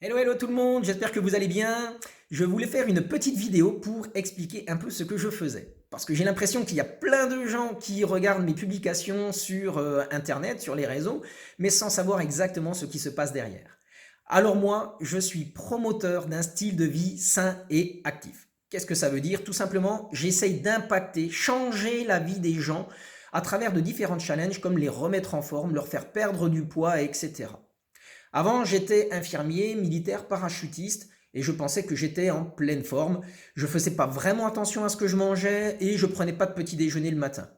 Hello, hello tout le monde, j'espère que vous allez bien. Je voulais faire une petite vidéo pour expliquer un peu ce que je faisais. Parce que j'ai l'impression qu'il y a plein de gens qui regardent mes publications sur Internet, sur les réseaux, mais sans savoir exactement ce qui se passe derrière. Alors moi, je suis promoteur d'un style de vie sain et actif. Qu'est-ce que ça veut dire? Tout simplement, j'essaye d'impacter, changer la vie des gens à travers de différents challenges comme les remettre en forme, leur faire perdre du poids, etc. Avant, j'étais infirmier, militaire, parachutiste et je pensais que j'étais en pleine forme. Je faisais pas vraiment attention à ce que je mangeais et je prenais pas de petit déjeuner le matin.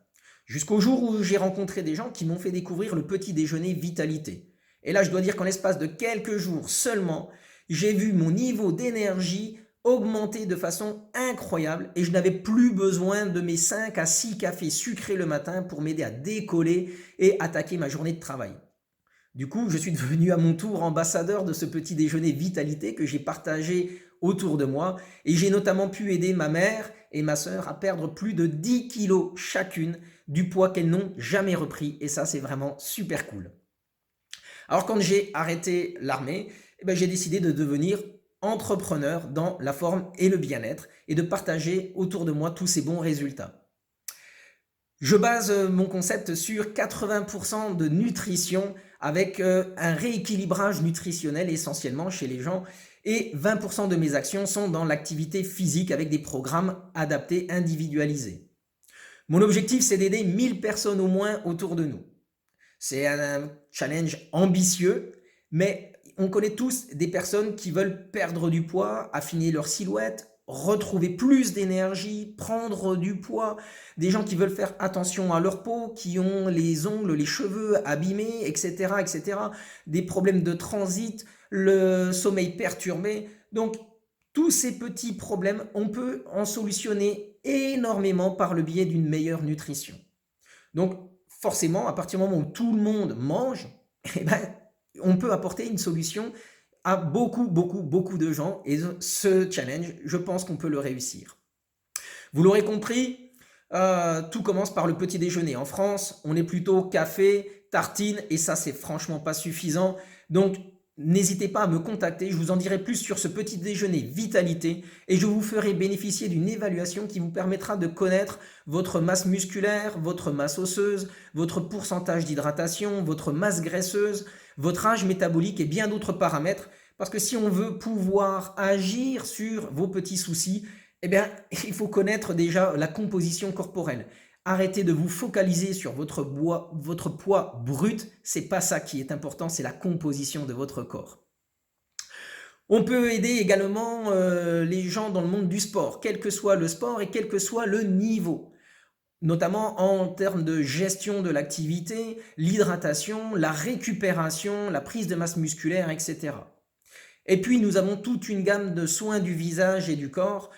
Jusqu'au jour où j'ai rencontré des gens qui m'ont fait découvrir le petit déjeuner vitalité. Et là, je dois dire qu'en l'espace de quelques jours seulement, j'ai vu mon niveau d'énergie augmenter de façon incroyable et je n'avais plus besoin de mes 5 à 6 cafés sucrés le matin pour m'aider à décoller et attaquer ma journée de travail. Du coup, je suis devenu à mon tour ambassadeur de ce petit déjeuner vitalité que j'ai partagé autour de moi et j'ai notamment pu aider ma mère et ma sœur à perdre plus de 10 kilos chacune du poids qu'elles n'ont jamais repris et ça c'est vraiment super cool. Alors quand j'ai arrêté l'armée, j'ai décidé de devenir entrepreneur dans la forme et le bien-être et de partager autour de moi tous ces bons résultats. Je base mon concept sur 80% de nutrition avec un rééquilibrage nutritionnel essentiellement chez les gens et 20% de mes actions sont dans l'activité physique avec des programmes adaptés, individualisés. Mon objectif, c'est d'aider 1000 personnes au moins autour de nous. C'est un challenge ambitieux, mais on connaît tous des personnes qui veulent perdre du poids, affiner leur silhouette, retrouver plus d'énergie, prendre du poids, des gens qui veulent faire attention à leur peau, qui ont les ongles, les cheveux abîmés, etc., etc., des problèmes de transit, le sommeil perturbé. Donc, tous ces petits problèmes, on peut en solutionner énormément par le biais d'une meilleure nutrition. Donc, forcément, à partir du moment où tout le monde mange, eh ben, on peut apporter une solution à beaucoup, beaucoup, beaucoup de gens. Et ce challenge, je pense qu'on peut le réussir. Vous l'aurez compris, tout commence par le petit déjeuner. En France, on est plutôt café, tartine, et ça, c'est franchement pas suffisant. Donc, n'hésitez pas à me contacter, je vous en dirai plus sur ce petit déjeuner vitalité et je vous ferai bénéficier d'une évaluation qui vous permettra de connaître votre masse musculaire, votre masse osseuse, votre pourcentage d'hydratation, votre masse graisseuse, votre âge métabolique et bien d'autres paramètres. Parce que si on veut pouvoir agir sur vos petits soucis, eh bien, il faut connaître déjà la composition corporelle. Arrêtez de vous focaliser sur votre poids brut, c'est pas ça qui est important, c'est la composition de votre corps. On peut aider également les gens dans le monde du sport, quel que soit le sport et quel que soit le niveau, notamment en termes de gestion de l'activité, l'hydratation, la récupération, la prise de masse musculaire, etc. Et puis nous avons toute une gamme de soins du visage et du corps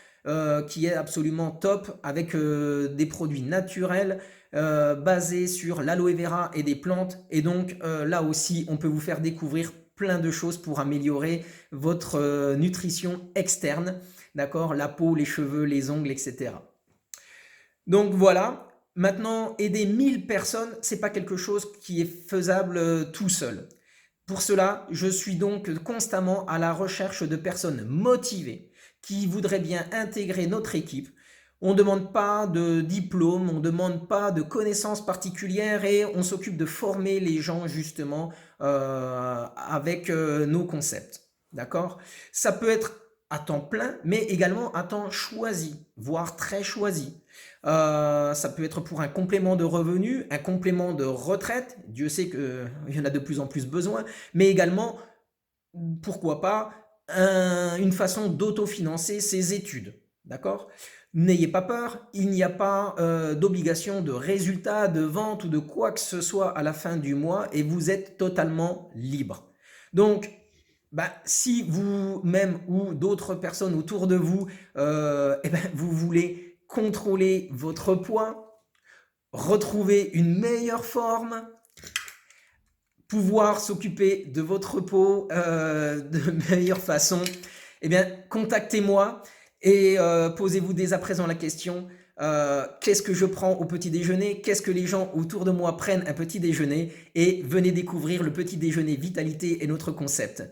qui est absolument top avec des produits naturels basés sur l'aloe vera et des plantes. Et donc là aussi, on peut vous faire découvrir plein de choses pour améliorer votre nutrition externe, d'accord? La peau, les cheveux, les ongles, etc. Donc voilà, maintenant aider 1000 personnes, c'est pas quelque chose qui est faisable tout seul. Pour cela, je suis donc constamment à la recherche de personnes motivées qui voudraient bien intégrer notre équipe. On ne demande pas de diplôme, on ne demande pas de connaissances particulières et on s'occupe de former les gens justement avec nos concepts. D'accord? Ça peut être à temps plein, mais également à temps choisi, voire très choisi. Ça peut être pour un complément de revenu, un complément de retraite. Dieu sait qu'il y en a de plus en plus besoin, mais également, pourquoi pas, une façon d'autofinancer ses études. D'accord? N'ayez pas peur, il n'y a pas d'obligation de résultat, de vente ou de quoi que ce soit à la fin du mois et vous êtes totalement libre. Donc, si vous-même ou d'autres personnes autour de vous, vous voulez contrôler votre poids, retrouver une meilleure forme, pouvoir s'occuper de votre peau de meilleure façon, contactez-moi et posez-vous dès à présent la question, qu'est-ce que je prends au petit déjeuner, qu'est-ce que les gens autour de moi prennent un petit déjeuner, et venez découvrir le petit déjeuner Vitalité et notre concept.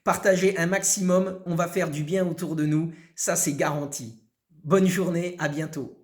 Partagez un maximum, on va faire du bien autour de nous, ça c'est garanti. Bonne journée, à bientôt.